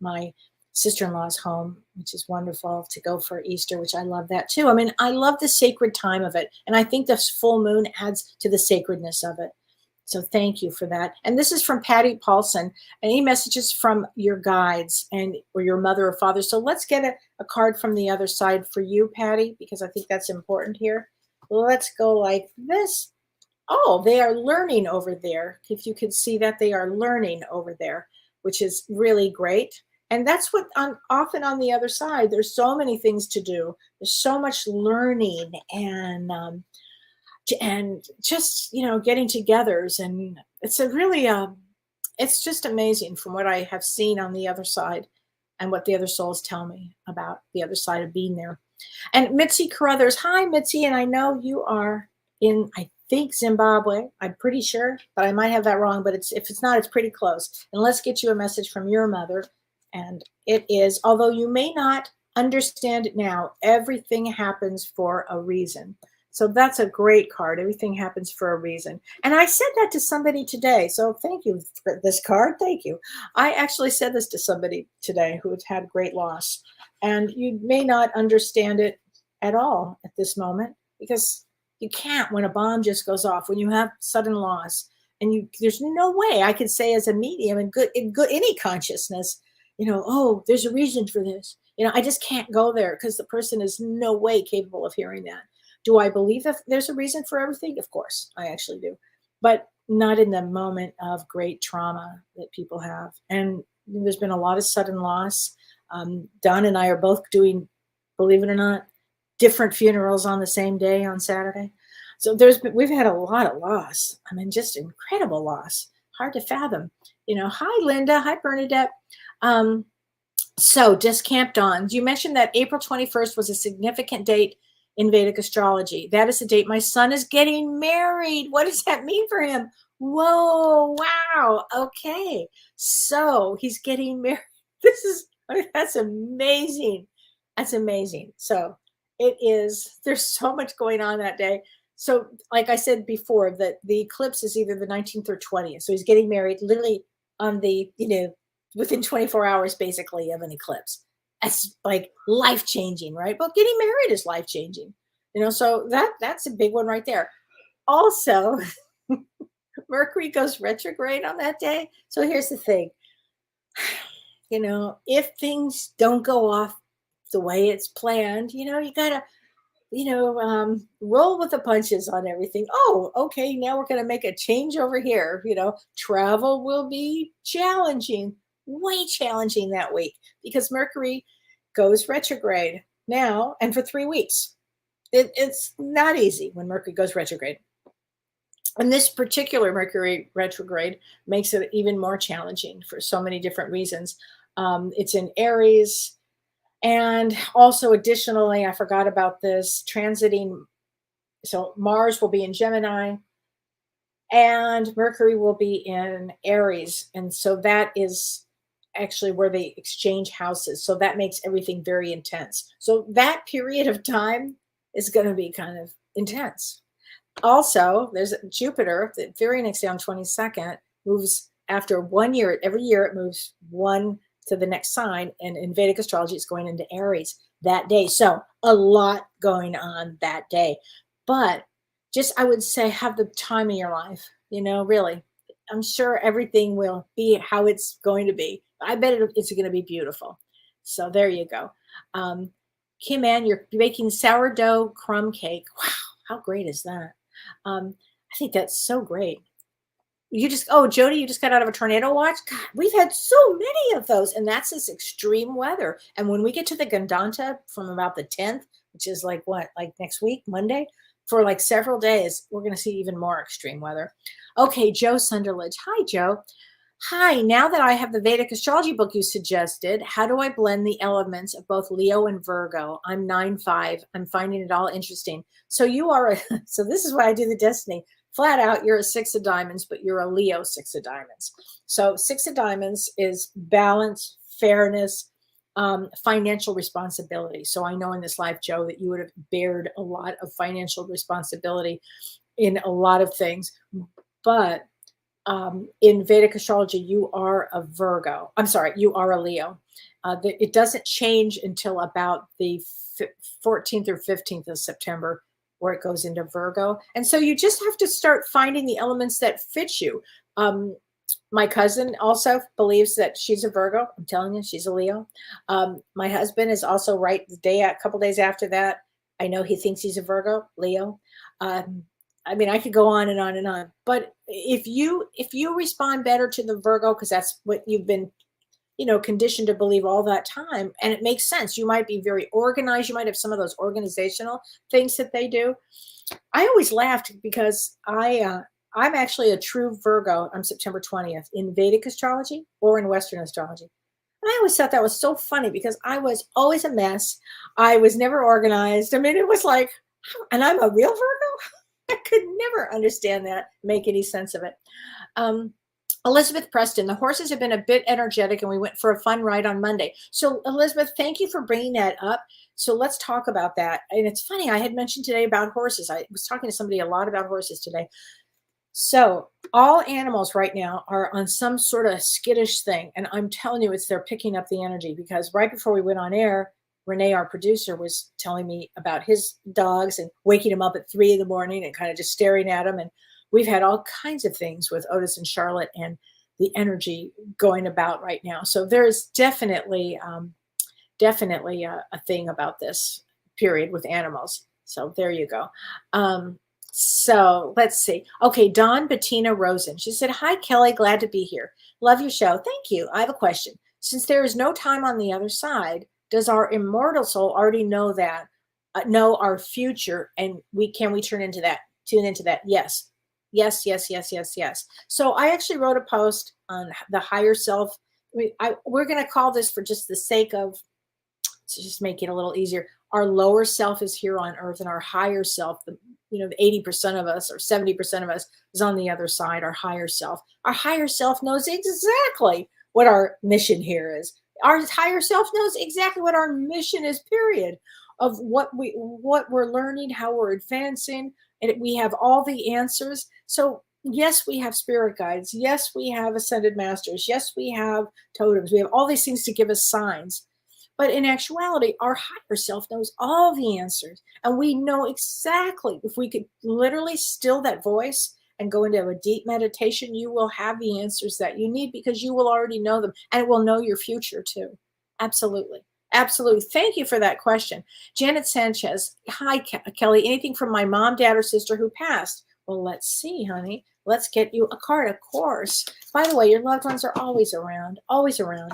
my sister-in-law's home, which is wonderful, to go for Easter, which I love that too. I mean, I love the sacred time of it. And I think this full moon adds to the sacredness of it. So thank you for that. And this is from Patty Paulson. Any messages from your guides and or your mother or father? So let's get a card from the other side for you, Patty, because I think that's important here. Let's go like this. Oh, they are learning over there. If you can see that, they are learning over there, which is really great. And that's what often on the other side, there's so many things to do. There's so much learning and just, getting togethers. And it's a really, it's just amazing from what I have seen on the other side and what the other souls tell me about the other side of being there. And Mitzi Carruthers, hi Mitzi, and I know you are in, I think, Zimbabwe. I'm pretty sure, but I might have that wrong. But if it's not, it's pretty close. And let's get you a message from your mother. And it is, although you may not understand it now, everything happens for a reason. So that's a great card. Everything happens for a reason. And I said that to somebody today. So thank you for this card. Thank you. I actually said this to somebody today who had great loss. And you may not understand it at all at this moment, because you can't when a bomb just goes off, when you have sudden loss. And there's no way I could say as a medium in any consciousness, oh, there's a reason for this. I just can't go there because the person is no way capable of hearing that. Do I believe that there's a reason for everything? Of course, I actually do. But not in the moment of great trauma that people have. And there's been a lot of sudden loss. Don and I are both doing, believe it or not, different funerals on the same day on Saturday. So we've had a lot of loss. I mean, just incredible loss. Hard to fathom. Hi, Linda. Hi, Bernadette. So Discamp Dawn, you mentioned that April 21st was a significant date in Vedic astrology. That is the date my son is getting married. What does that mean for him? Whoa, wow. Okay. So he's getting married. That's amazing. That's amazing. So there's so much going on that day. So like I said before, that the eclipse is either the 19th or 20th. So he's getting married literally on the, within 24 hours basically of an eclipse. That's like life-changing, right? But getting married is life-changing, so that's a big one right there. Also, Mercury goes retrograde on that day. So here's the thing, if things don't go off the way it's planned, you gotta, roll with the punches on everything. Oh, okay, now we're going to make a change over here. Travel will be challenging, way challenging that week, because Mercury goes retrograde now and for 3 weeks. It's not easy when Mercury goes retrograde. And this particular Mercury retrograde makes it even more challenging for so many different reasons. It's in Aries. And also, additionally, I forgot about this, transiting. So Mars will be in Gemini and Mercury will be in Aries. And so that is actually where they exchange houses. So that makes everything very intense. So that period of time is going to be kind of intense. Also, there's Jupiter, the very next day on 22nd, moves after 1 year. Every year it moves one to the next sign, and in Vedic astrology it's going into Aries that day. So a lot going on that day, but just, I would say, have the time of your life, really. I'm sure everything will be how it's going to be. I bet it's going to be beautiful. So there you go. Kim Ann, you're baking sourdough crumb cake. Wow, how great is that? I think that's so great. Jody, you just got out of a tornado watch? God, we've had so many of those, and that's this extreme weather. And when we get to the Gandanta from about the 10th, which is like next week, Monday, for like several days, we're going to see even more extreme weather. Okay, Joe Sunderledge. Hi, Joe. Hi, now that I have the Vedic astrology book you suggested, how do I blend the elements of both Leo and Virgo? I'm 9/5. I'm finding it all interesting. So so this is why I do the destiny. Flat out, you're a 6 of diamonds, but you're a Leo 6 of diamonds. So 6 of diamonds is balance, fairness, financial responsibility. So I know in this life, Joe, that you would have bared a lot of financial responsibility in a lot of things. But in Vedic astrology, you are a Virgo. I'm sorry, you are a Leo. It doesn't change until about the 14th or 15th of September. where it goes into Virgo. And so you just have to start finding the elements that fit you. My cousin also believes that she's a Virgo. I'm telling you, she's a Leo. My husband is also right a couple days after that. I know he thinks he's a Virgo, Leo. I mean, I could go on and on and on. But if you respond better to the Virgo, because that's what you've been, conditioned to believe all that time, and it makes sense. You might be very organized. You might have some of those organizational things that they do. I always laughed because I'm actually a true Virgo on September 20th in Vedic astrology or in Western astrology. And I always thought that was so funny because I was always a mess. I was never organized. I mean, it was like, and I'm a real Virgo? I could never understand that, make any sense of it. Elizabeth Preston, the horses have been a bit energetic and we went for a fun ride on Monday. So Elizabeth, thank you for bringing that up. So let's talk about that. And it's funny, I had mentioned today about horses. I was talking to somebody a lot about horses today. So all animals right now are on some sort of skittish thing. And I'm telling you, they're picking up the energy, because right before we went on air, Renee, our producer, was telling me about his dogs and waking him up at 3 a.m. and kind of just staring at him. And we've had all kinds of things with Otis and Charlotte and the energy going about right now. So there's definitely a thing about this period with animals. So there you go. So let's see. Okay, Dawn Bettina Rosen. She said, "Hi, Kellee. Glad to be here. Love your show. Thank you. I have a question. Since there is no time on the other side, does our immortal soul already know our future, and can we tune into that? Yes. Yes. So I actually wrote a post on the higher self. We're going to call this, for just the sake of, to just make it a little easier, our lower self is here on earth, and our higher self, the 80% of us or 70% of us is on the other side, our higher self. Our higher self knows exactly what our mission here is. Our higher self knows exactly what our mission is, period, of what we're learning, how we're advancing, and we have all the answers. So yes, we have spirit guides. Yes, we have ascended masters. Yes, we have totems. We have all these things to give us signs. But in actuality, our higher self knows all the answers. And we know exactly, if we could literally still that voice and go into a deep meditation, you will have the answers that you need, because you will already know them, and it will know your future too. Absolutely. Absolutely. Thank you for that question. Janet Sanchez. Hi, Kellee. Anything from my mom, dad, or sister who passed? Well, let's see, honey. Let's get you a card, of course. By the way, your loved ones are always around, always around,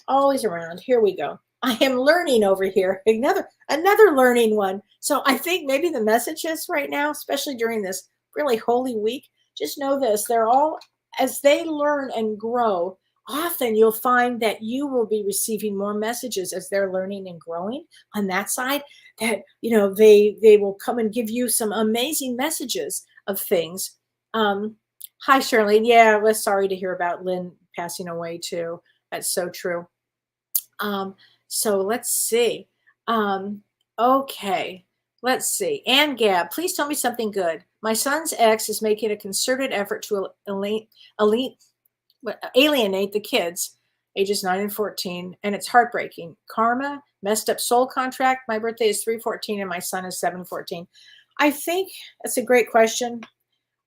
always around. Here we go. I am learning over here. Another learning one. So I think maybe the messages right now, especially during this really holy week, just know this. They're all, as they learn and grow, often you'll find that you will be receiving more messages as they're learning and growing on that side, that, they will come and give you some amazing messages of things. Hi, Charlene. Yeah, we're sorry to hear about Lynn passing away too. That's so true. So let's see. Okay, let's see. Ann Gab, please tell me something good. My son's ex is making a concerted effort to alienate the kids, ages 9 and 14, and it's heartbreaking. Karma, messed up soul contract. My birthday is 3/14 and my son is 7/14. I think that's a great question.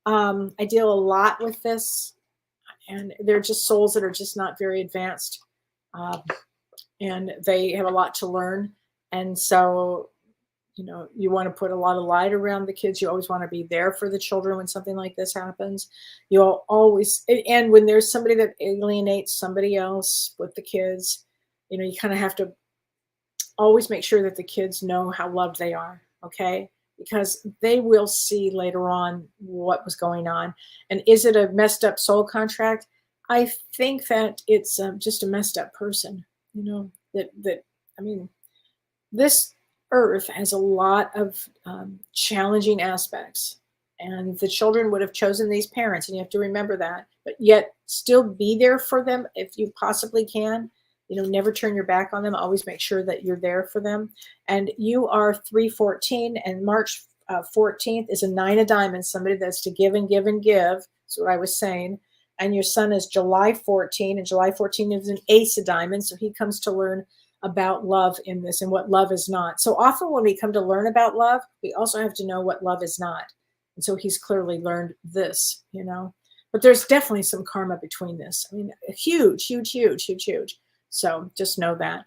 I deal a lot with this, and they're just souls that are just not very advanced. And they have a lot to learn. And so, you want to put a lot of light around the kids. You always want to be there for the children when something like this happens. You'll always, and when there's somebody that alienates somebody else with the kids, you kind of have to always make sure that the kids know how loved they are. Okay. Because they will see later on what was going on. And is it a messed up soul contract? I think that it's just a messed up person. This earth has a lot of challenging aspects, and the children would have chosen these parents, and you have to remember that, but yet still be there for them if you possibly can. Never turn your back on them. Always make sure that you're there for them. And you are 3/14, and March 14th is a 9 of diamonds, somebody that's to give and give and give. That's what I was saying. And your son is July 14, and July 14 is an ace of diamonds. So he comes to learn about love in this and what love is not. So often when we come to learn about love, we also have to know what love is not. And so he's clearly learned this, but there's definitely some karma between this. I mean, huge, huge, huge, huge, huge. So just know that.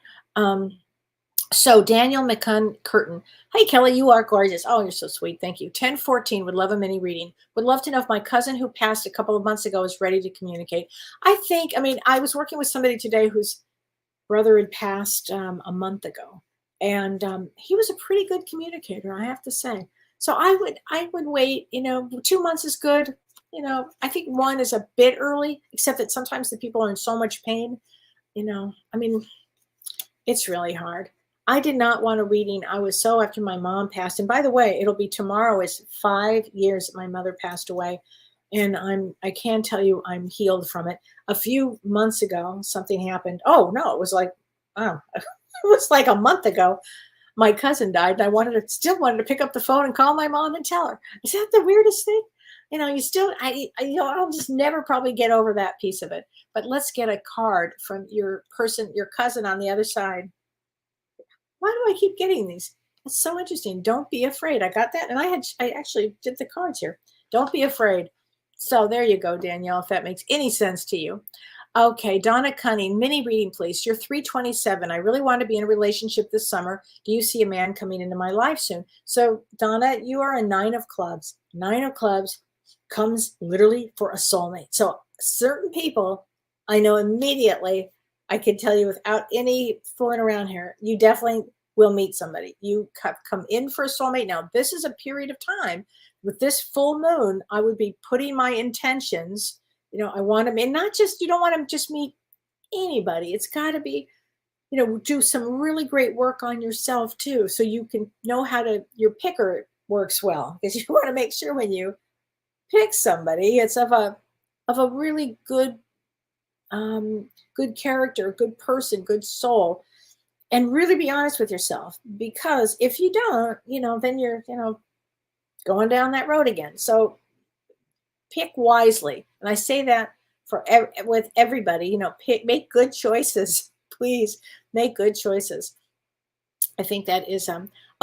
So Daniel McCurtain. Hey, Kellee, you are gorgeous. Oh, you're so sweet. Thank you. 1014 would love a mini reading. Would love to know if my cousin who passed a couple of months ago is ready to communicate. I was working with somebody today whose brother had passed a month ago. And he was a pretty good communicator, I have to say. So I would wait, 2 months is good. I think 1 is a bit early, except that sometimes the people are in so much pain. It's really hard. I did not want a reading. I was so after my mom passed. And by the way, it'll be tomorrow is 5 years that my mother passed away. And I can tell you I'm healed from it. A few months ago, something happened. Oh no, it was like a month ago. My cousin died, and I still wanted to pick up the phone and call my mom and tell her. Is that the weirdest thing? I'll just never probably get over that piece of it. But let's get a card from your cousin on the other side. Why do I keep getting these? It's so interesting. Don't be afraid. I got that. And I actually did the cards here. Don't be afraid. So there you go, Danielle, if that makes any sense to you. Okay, Donna Cunning, mini reading, please. You're 327. I really want to be in a relationship this summer. Do you see a man coming into my life soon? So, Donna, you are a 9 of clubs. 9 of clubs comes literally for a soulmate. So certain people, I know immediately, I can tell you without any fooling around here, you definitely will meet somebody. You come in for a soulmate. Now, this is a period of time. With this full moon, I would be putting my intentions. I want them, and not just, you don't want to just meet anybody. It's got to be, do some really great work on yourself too. So you can know your picker works well, because you want to make sure when you pick somebody, it's of a really good, good character, good person, good soul, and really be honest with yourself. Because if you don't, then you're, going down that road again. So pick wisely. And I say that with everybody, make good choices. Please make good choices. I think that is,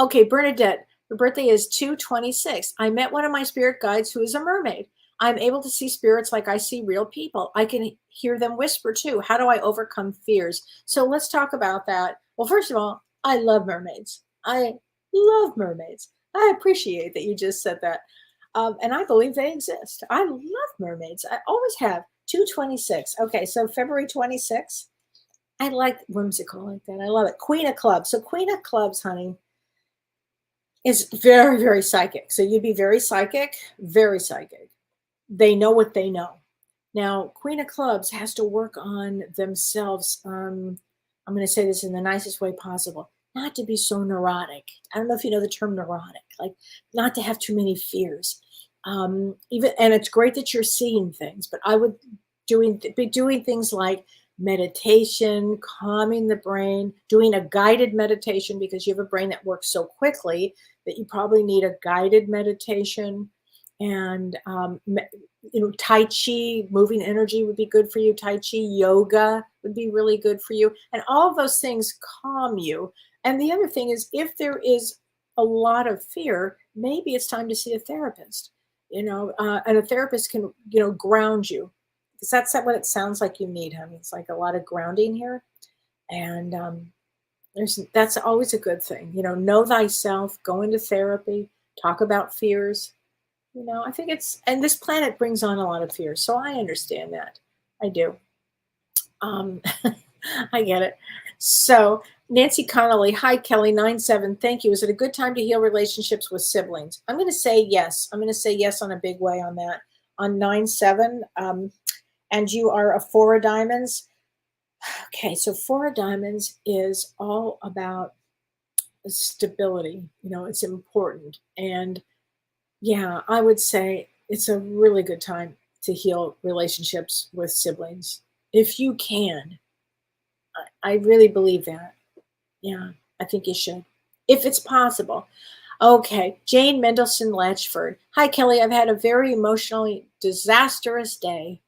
okay. Bernadette, her birthday is 2/26. I met one of my spirit guides who is a mermaid. I'm able to see spirits like I see real people. I can hear them whisper too. How do I overcome fears? So let's talk about that. Well, first of all, I love mermaids. I love mermaids. I appreciate that you just said that. And I believe they exist. I love mermaids. I always have. 2/26. Okay, so February 26th. I like whimsical like that. I love it. Queen of Clubs. So Queen of Clubs, honey, is very, very psychic. So you'd be very psychic, very psychic. They know what they know. Now, Queen of Clubs has to work on themselves. I'm going to say this in the nicest way possible. Not to be so neurotic. I don't know if you know the term neurotic, like not to have too many fears. And it's great that you're seeing things, but I would be doing things like meditation, calming the brain, doing a guided meditation, because you have a brain that works so quickly that you probably need a guided meditation. And Tai Chi, moving energy would be good for you. Tai Chi, yoga would be really good for you. And all of those things calm you. And the other thing is, if there is a lot of fear, maybe it's time to see a therapist, and a therapist can, ground you, because that's what it sounds like you need, honey. It's like a lot of grounding here. And that's always a good thing. Know thyself, go into therapy, talk about fears. I think and this planet brings on a lot of fears. So I understand that. I do. I get it. So Nancy Connolly, hi, Kellee, 97. Thank you. Is it a good time to heal relationships with siblings? I'm going to say yes. I'm going to say yes on a big way on that. On 97, and you are a 4 of diamonds. Okay, so 4 of diamonds is all about stability. It's important. And yeah, I would say it's a really good time to heal relationships with siblings. If you can. I really believe that. Yeah, I think you should, if it's possible. Okay, Jane Mendelson Latchford. Hi, Kellee. I've had a very emotionally disastrous day.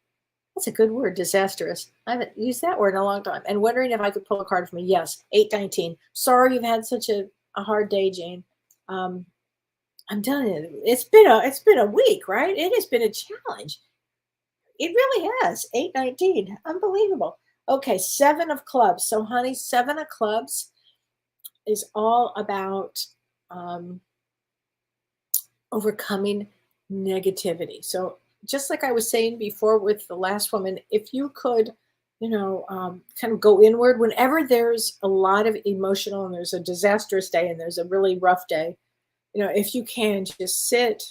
That's a good word, disastrous. I haven't used that word in a long time. And wondering if I could pull a card for me. Yes, 819. Sorry you've had such a hard day, Jane. I'm telling you, it's been a week, right? It has been a challenge. It really has. 819. Unbelievable. Okay, 7 of clubs. So honey, 7 of clubs is all about um, overcoming negativity. So just like I was saying before with the last woman, if you could, kind of go inward whenever there's a lot of emotional and there's a disastrous day and there's a really rough day, if you can just sit,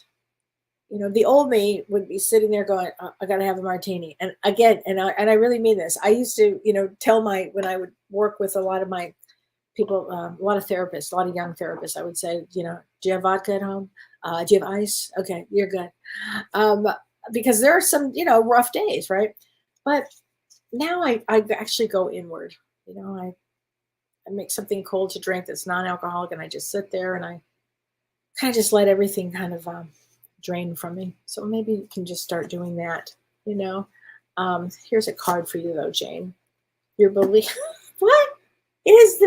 the old me would be sitting there going, I got to have a martini. And again, and I really mean this. I used to, tell when I would work with a lot of my people, a lot of therapists, a lot of young therapists, I would say, do you have vodka at home? Do you have ice? Okay, you're good. Because there are some, rough days, right? But now I actually go inward. I make something cold to drink that's non-alcoholic, and I just sit there and I kind of just let everything kind of drain from me. So maybe you can just start doing that. Here's a card for you though, Jane. Your belief. What is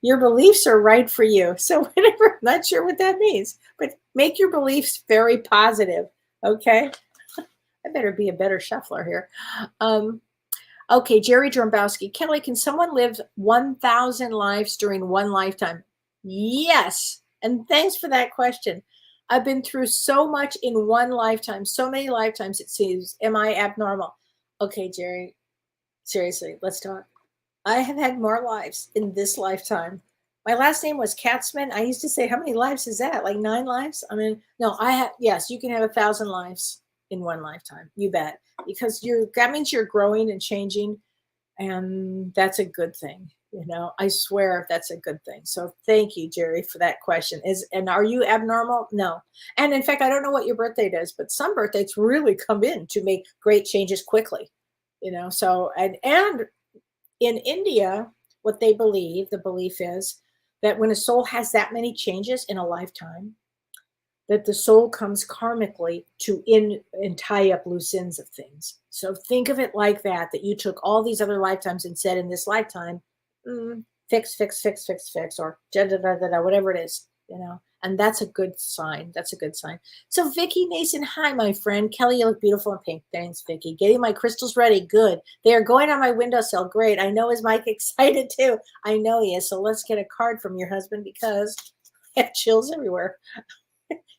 your beliefs are right for you. So whatever, I'm not sure what that means, but make your beliefs very positive. Okay. I better be a better shuffler here. Okay, Jerry Drombowski. Kellee, can someone live 1,000 lives during one lifetime? Yes. And thanks for that question. I've been through so much in one lifetime, so many lifetimes it seems. Am I abnormal? Okay, Jerry, seriously, let's talk. I have had more lives in this lifetime. My last name was Katzman. I used to say, how many lives is that? Like 9 lives? I mean, no, yes, you can have 1,000 lives in one lifetime. You bet. Because that means you're growing and changing. And that's a good thing. I swear that's a good thing. So thank you, Jerry, for that question. And are you abnormal? No. And in fact, I don't know what your birthday is, but some birthdays really come in to make great changes quickly. So and in India, what they believe, the belief is that when a soul has that many changes in a lifetime, that the soul comes karmically to and tie up loose ends of things. So think of it like that you took all these other lifetimes and said in this lifetime, fix, or whatever it is, and that's a good sign. That's a good sign. So Vicky Nason, hi, my friend. Kellee, you look beautiful in pink. Thanks, Vicky. Getting my crystals ready. Good. They are going on my windowsill. Great. I know, is Mike excited too? I know he is. So let's get a card from your husband because I have chills everywhere.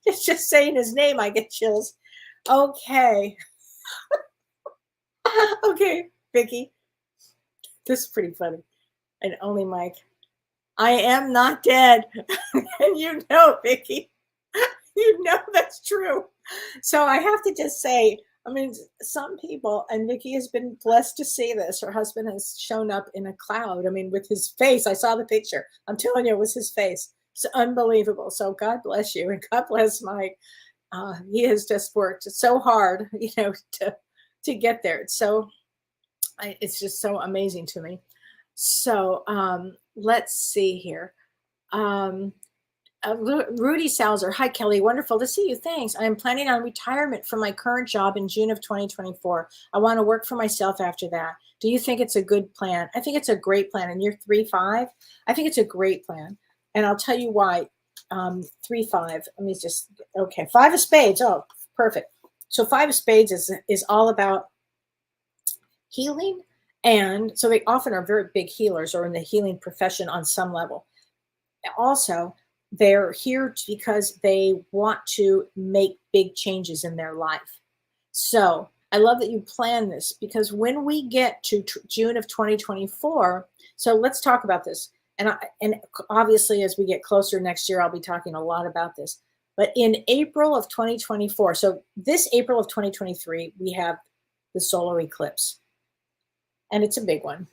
It's just saying his name, I get chills. Okay. Okay, Vicky. This is pretty funny. And only Mike. I am not dead. And Vicky, that's true. So I have to just say, I mean, some people, and Vicky has been blessed to see this. Her husband has shown up in a cloud. I mean, with his face. I saw the picture. I'm telling you, it was his face. It's unbelievable. So God bless you, and God bless Mike. He has just worked so hard, to get there. It's just so amazing to me. So let's see here. Rudy Salzer. Hi, Kellee. Wonderful to see you. Thanks. I am planning on retirement from my current job in June of 2024. I want to work for myself after that. Do you think it's a good plan? I think it's a great plan. And you're 3-5. I think it's a great plan. And I'll tell you why. 3-5. Let me just, okay. 5 of spades. Oh, perfect. So 5 of spades is all about healing. And so they often are very big healers or in the healing profession on some level. Also, they're here because they want to make big changes in their life. So I love that you plan this, because when we get to June of 2024, so let's talk about this. And obviously, as we get closer next year, I'll be talking a lot about this. But in April of 2024, so this April of 2023, we have the solar eclipse. And it's a big one.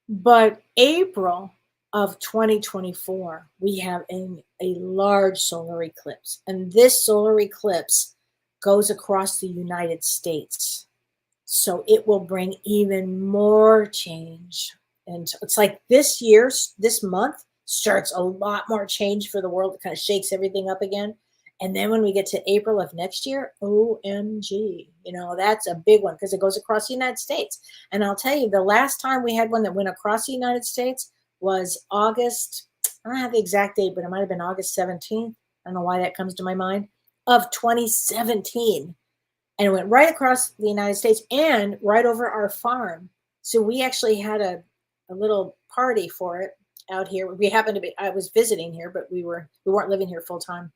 But April of 2024, we have a large solar eclipse. And this solar eclipse goes across the United States. So it will bring even more change. And it's like this month starts a lot more change for the world. It kind of shakes everything up again. And then when we get to April of next year, OMG, that's a big one because it goes across the United States. And I'll tell you, the last time we had one that went across the United States was August. I don't have the exact date, but it might have been August 17th. I don't know why that comes to my mind, of 2017. And it went right across the United States and right over our farm. So we actually had a little party for it out here. We happened to be, I was visiting here, but we weren't living here full time.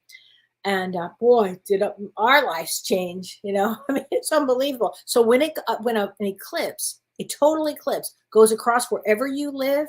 And boy, did our lives change, I mean, it's unbelievable. So when an eclipse, a total eclipse goes across wherever you live,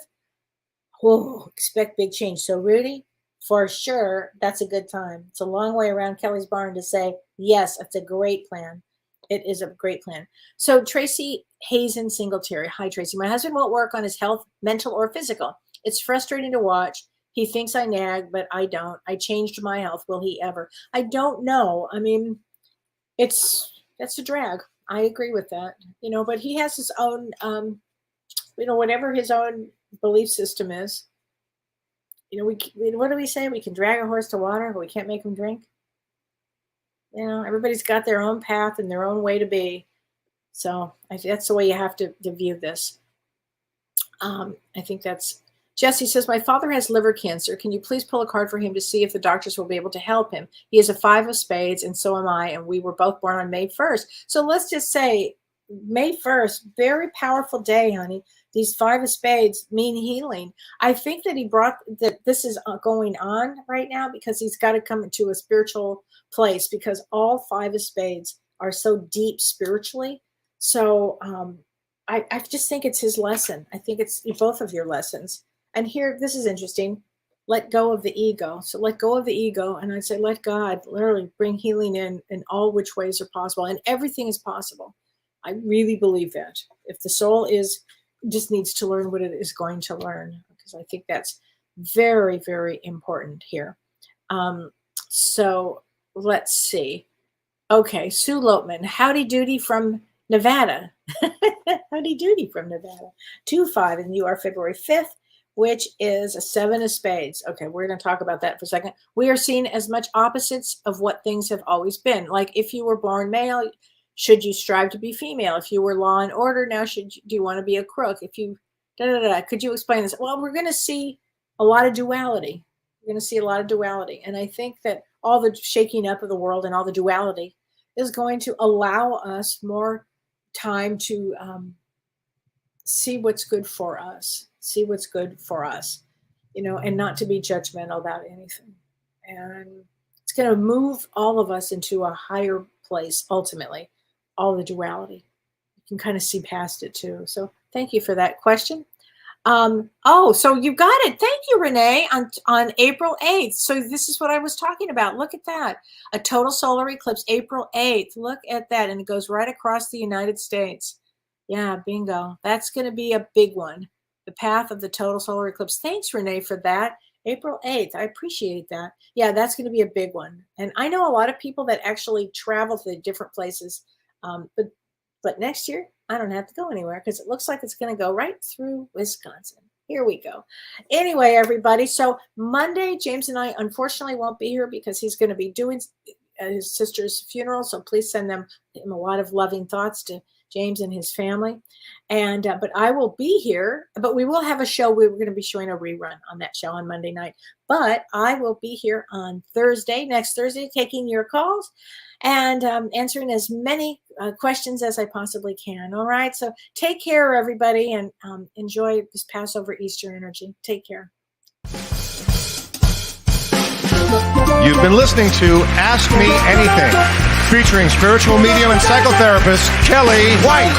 expect big change. So Rudy, for sure, that's a good time. It's a long way around Kelly's barn to say, yes, it's a great plan. It is a great plan. So Tracy Hazen Singletary. Hi, Tracy. My husband won't work on his health, mental or physical. It's frustrating to watch. He thinks I nag, but I don't. I changed my health. Will he ever? I don't know. I mean, that's a drag. I agree with that, but he has his own, whatever his own belief system is. What do we say? We can drag a horse to water, but we can't make him drink. Everybody's got their own path and their own way to be. So that's the way you have to view this. I think that's, Jesse says, my father has liver cancer. Can you please pull a card for him to see if the doctors will be able to help him? He is a 5 of spades and so am I. And we were both born on May 1st. So let's just say May 1st, very powerful day, honey. These 5 of spades mean healing. I think that this is going on right now because he's got to come into a spiritual place because all 5 of spades are so deep spiritually. So I just think it's his lesson. I think it's both of your lessons. And here, this is interesting. Let go of the ego. So let go of the ego. And I'd say, let God literally bring healing in all which ways are possible. And everything is possible. I really believe that. If the soul just needs to learn what it is going to learn, because I think that's very, very important here. So let's see. Okay, Sue Lopman, howdy doody from Nevada. Howdy doody from Nevada. 2-5, and you are February 5th, which is a 7 of spades. Okay, we're going to talk about that for a second. We are seen as much opposites of what things have always been. Like if you were born male, should you strive to be female? If you were law and order, now do you want to be a crook? If you, could you explain this? Well, we're going to see a lot of duality. We're going to see a lot of duality. And I think that all the shaking up of the world and all the duality is going to allow us more time to see what's good for us, and not to be judgmental about anything. And it's going to move all of us into a higher place, ultimately. All the duality. You can kind of see past it too. So thank you for that question. So you got it. Thank you, Renee, on April 8th. So this is what I was talking about. Look at that. A total solar eclipse, April 8th. Look at that. And it goes right across the United States. Yeah, bingo. That's going to be a big one. The path of the total solar eclipse. Thanks, Renee, for that. April 8th. I appreciate that. Yeah, that's going to be a big one. And I know a lot of people that actually travel to different places. But next year, I don't have to go anywhere because it looks like it's going to go right through Wisconsin. Here we go. Anyway, everybody. So Monday, James and I unfortunately won't be here because he's going to be doing his sister's funeral. So please send him a lot of loving thoughts to James and his family. And but I will be here. But we will have a show. We're going to be showing a rerun on that show on Monday night. But I will be here on next Thursday, taking your calls and answering as many questions as I possibly can. All right. So take care, everybody, and enjoy this Passover Easter energy. Take care. You've been listening to Ask Me Anything, featuring spiritual medium and psychotherapist Kellee White.